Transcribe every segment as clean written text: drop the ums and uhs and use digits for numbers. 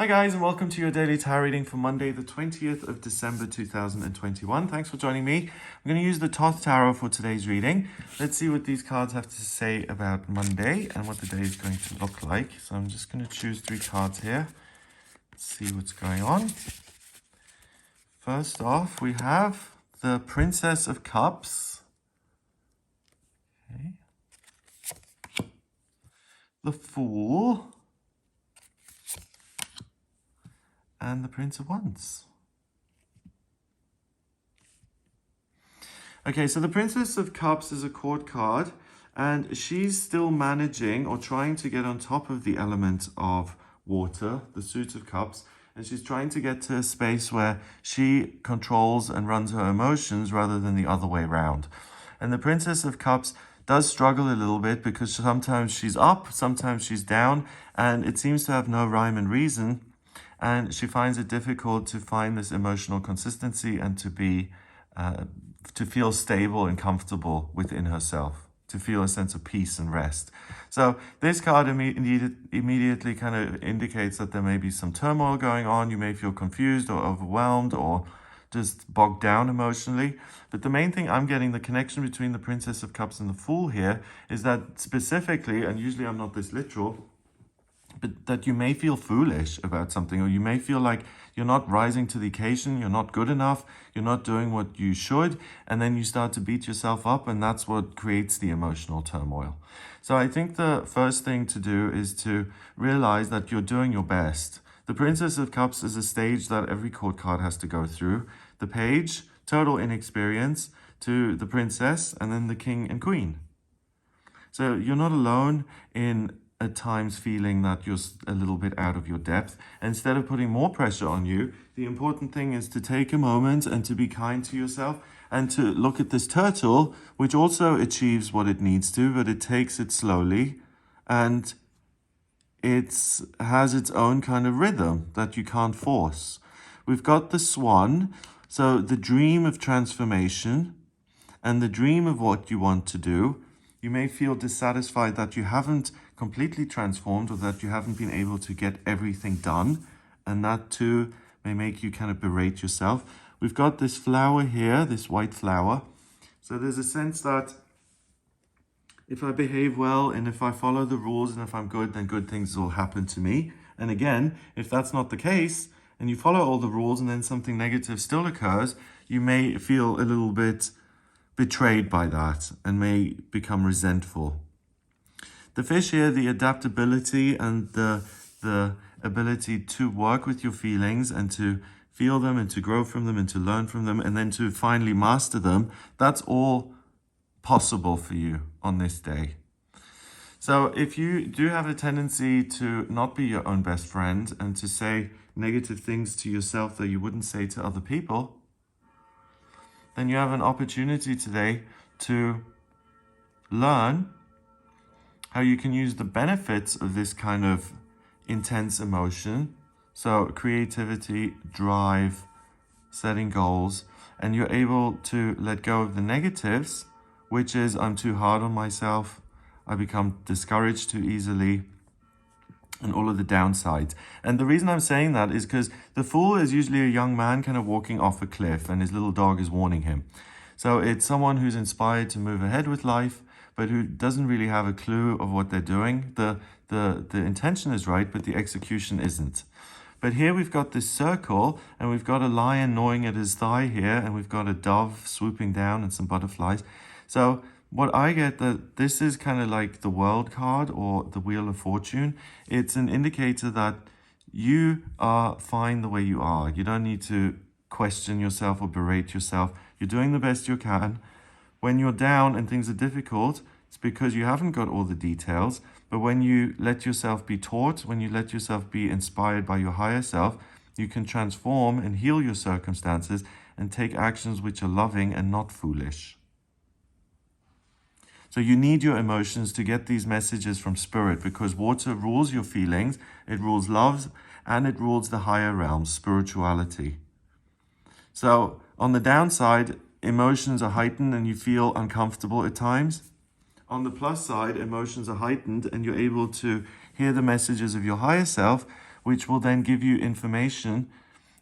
Hi guys, and welcome to your daily tarot reading for Monday the 20th of December 2021. Thanks for joining me. I'm going to use the Thoth Tarot for today's reading. Let's see what these cards have to say about Monday and what the day is going to look like. So I'm just going to choose 3 cards here. Let's see what's going on. First off, we have the Princess of Cups. Okay. The Fool. And the Prince of Wands. Okay, so the Princess of Cups is a court card, and she's still managing or trying to get on top of the element of water, the Suit of Cups, and she's trying to get to a space where she controls and runs her emotions rather than the other way around. And the Princess of Cups does struggle a little bit because sometimes she's up, sometimes she's down, and it seems to have no rhyme and reason. And she finds it difficult to find this emotional consistency and to feel stable and comfortable within herself, to feel a sense of peace and rest. So this card immediately kind of indicates that there may be some turmoil going on. You may feel confused or overwhelmed or just bogged down emotionally. But the main thing I'm getting, the connection between the Princess of Cups and the Fool here, is that specifically, and usually I'm not this literal, but that you may feel foolish about something, or you may feel like you're not rising to the occasion, you're not good enough, you're not doing what you should, and then you start to beat yourself up, and that's what creates the emotional turmoil. So I think the first thing to do is to realize that you're doing your best. The Princess of Cups is a stage that every court card has to go through. The Page, total inexperience, to the Princess, and then the King and Queen. So you're not alone in at times feeling that you're a little bit out of your depth. Instead of putting more pressure on you, the important thing is to take a moment and to be kind to yourself and to look at this turtle, which also achieves what it needs to, but it takes it slowly and it has its own kind of rhythm that you can't force. We've got the Swan, so the dream of transformation and the dream of what you want to do. You may feel dissatisfied that you haven't completely transformed or that you haven't been able to get everything done. And that too may make you kind of berate yourself. We've got this flower here, this white flower. So there's a sense that if I behave well and if I follow the rules and if I'm good, then good things will happen to me. And again, if that's not the case and you follow all the rules and then something negative still occurs, you may feel a little bit betrayed by that and may become resentful. The fish here, the adaptability and the ability to work with your feelings and to feel them and to grow from them and to learn from them and then to finally master them, that's all possible for you on this day. So if you do have a tendency to not be your own best friend and to say negative things to yourself that you wouldn't say to other people, then you have an opportunity today to learn how you can use the benefits of this kind of intense emotion. So creativity, drive, setting goals, and you're able to let go of the negatives, which is I'm too hard on myself, I become discouraged too easily, and all of the downsides. And the reason I'm saying that is because the Fool is usually a young man kind of walking off a cliff and his little dog is warning him. So it's someone who's inspired to move ahead with life, but who doesn't really have a clue of what they're doing. The intention is right, but the execution isn't. But here we've got this circle, and we've got a lion gnawing at his thigh here, and we've got a dove swooping down and some butterflies. So what I get, that this is kind of like the World card or the Wheel of Fortune. It's an indicator that you are fine the way you are. You don't need to question yourself or berate yourself. You're doing the best you can. When you're down and things are difficult, it's because you haven't got all the details. But when you let yourself be taught, when you let yourself be inspired by your higher self, you can transform and heal your circumstances and take actions which are loving and not foolish. So you need your emotions to get these messages from spirit, because water rules your feelings, it rules love, and it rules the higher realms, spirituality. So on the downside, emotions are heightened and you feel uncomfortable at times. On the plus side, emotions are heightened and you're able to hear the messages of your higher self, which will then give you information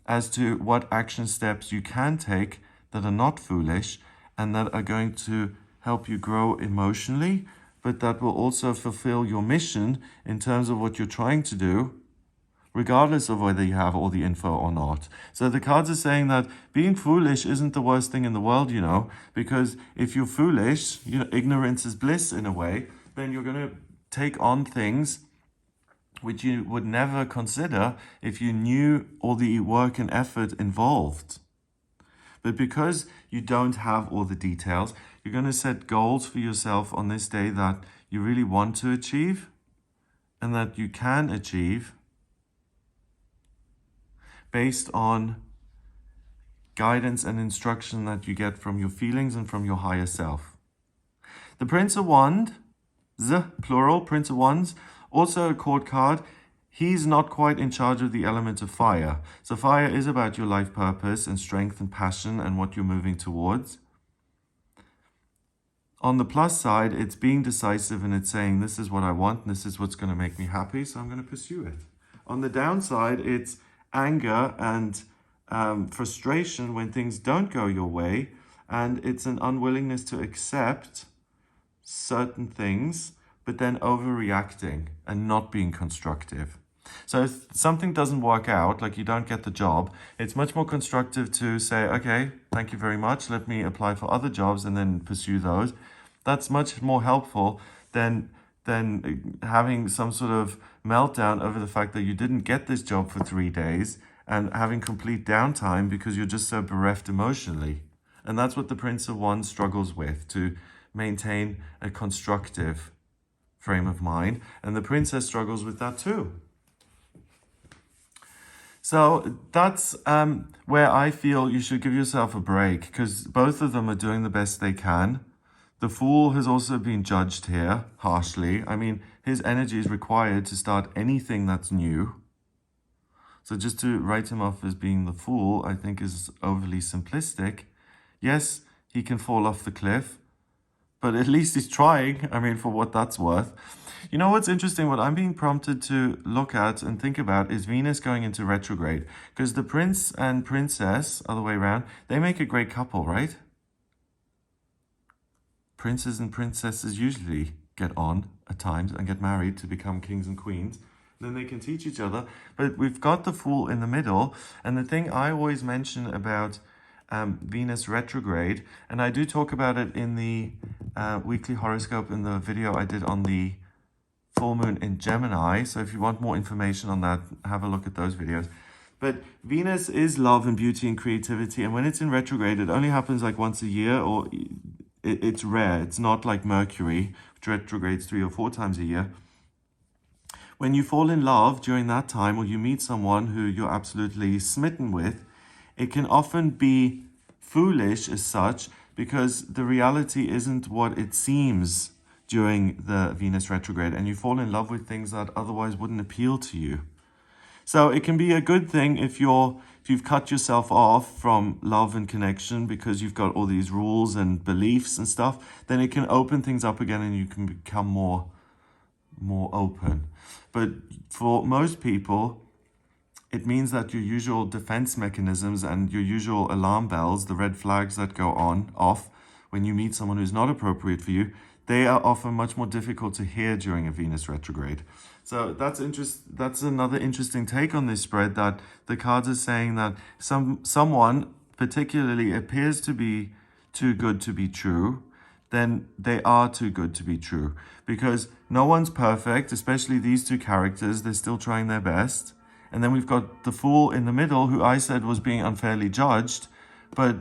as to what action steps you can take that are not foolish and that are going to help you grow emotionally, but that will also fulfill your mission in terms of what you're trying to do, regardless of whether you have all the info or not. So the cards are saying that being foolish isn't the worst thing in the world, because if you're foolish, ignorance is bliss in a way, then you're going to take on things which you would never consider if you knew all the work and effort involved. But because you don't have all the details, you're going to set goals for yourself on this day that you really want to achieve and that you can achieve based on guidance and instruction that you get from your feelings and from your higher self. The Prince of Wands, plural, Prince of Wands, also a court card. He's not quite in charge of the element of fire. So fire is about your life purpose and strength and passion and what you're moving towards. On the plus side, it's being decisive and it's saying, this is what I want, and this is what's going to make me happy, so I'm going to pursue it. On the downside, it's anger and frustration when things don't go your way, and it's an unwillingness to accept certain things, but then overreacting and not being constructive. So if something doesn't work out, like you don't get the job, it's much more constructive to say, okay, thank you very much, let me apply for other jobs and then pursue those. That's much more helpful than having some sort of meltdown over the fact that you didn't get this job for 3 days and having complete downtime because you're just so bereft emotionally. And that's what the Prince of Wands struggles with, to maintain a constructive frame of mind. And the Princess struggles with that too. So that's where I feel you should give yourself a break, because both of them are doing the best they can. The Fool has also been judged here harshly. I mean, his energy is required to start anything that's new. So just to write him off as being the Fool, I think is overly simplistic. Yes, he can fall off the cliff, but at least he's trying, for what that's worth. You know what's interesting? What I'm being prompted to look at and think about is Venus going into retrograde. Because the Prince and Princess, other way around, they make a great couple, right? Princes and princesses usually get on at times and get married to become kings and queens. Then they can teach each other. But we've got the Fool in the middle. And the thing I always mention about Venus retrograde, and I do talk about it in the weekly horoscope in the video I did on the full moon in Gemini. So if you want more information on that, have a look at those videos. But Venus is love and beauty and creativity. And when it's in retrograde, it only happens like once a year, or it's rare. It's not like Mercury, which retrogrades 3 or 4 times a year. When you fall in love during that time, or you meet someone who you're absolutely smitten with, it can often be foolish as such, because the reality isn't what it seems during the Venus retrograde, and you fall in love with things that otherwise wouldn't appeal to you. So it can be a good thing if you've cut yourself off from love and connection because you've got all these rules and beliefs and stuff, then it can open things up again and you can become more open. But for most people, it means that your usual defense mechanisms and your usual alarm bells, the red flags that go off when you meet someone who's not appropriate for you, they are often much more difficult to hear during a Venus retrograde. So that's another interesting take on this spread, that the cards are saying that someone particularly appears to be too good to be true, then they are too good to be true. Because no one's perfect, especially these two characters. They're still trying their best. And then we've got the Fool in the middle, who I said was being unfairly judged. But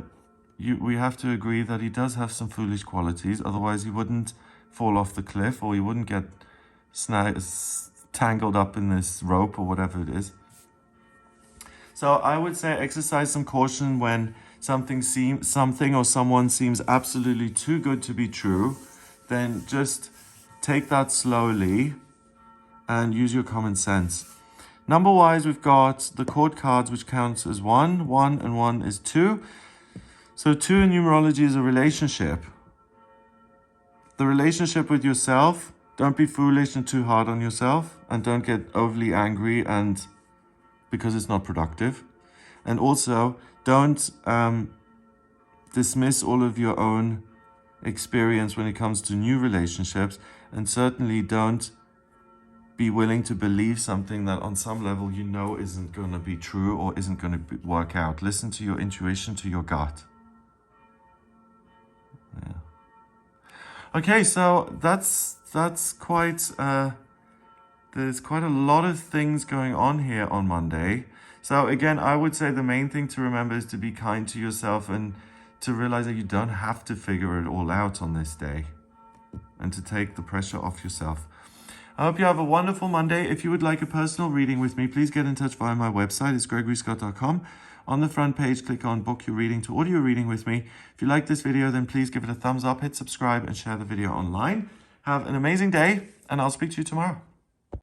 we have to agree that he does have some foolish qualities. Otherwise, he wouldn't fall off the cliff, or he wouldn't get tangled up in this rope or whatever it is. So I would say exercise some caution when something or someone seems absolutely too good to be true. Then just take that slowly and use your common sense. Number-wise, we've got the court cards, which counts as 1, and 1 is 2. So 2 in numerology is a relationship. The relationship with yourself. Don't be foolish and too hard on yourself, and don't get overly angry and because it's not productive. And also, don't dismiss all of your own experience when it comes to new relationships, and certainly don't be willing to believe something that on some level you know isn't going to be true or isn't going to work out. Listen to your intuition, to your gut. Yeah. Okay, so that's quite there's quite a lot of things going on here on Monday. So again, I would say the main thing to remember is to be kind to yourself and to realize that you don't have to figure it all out on this day, and to take the pressure off yourself. I hope you have a wonderful Monday. If you would like a personal reading with me, please get in touch via my website. It's gregoryscott.com. On the front page, click on Book Your Reading to order your reading with me. If you like this video, then please give it a thumbs up, hit subscribe, and share the video online. Have an amazing day, and I'll speak to you tomorrow.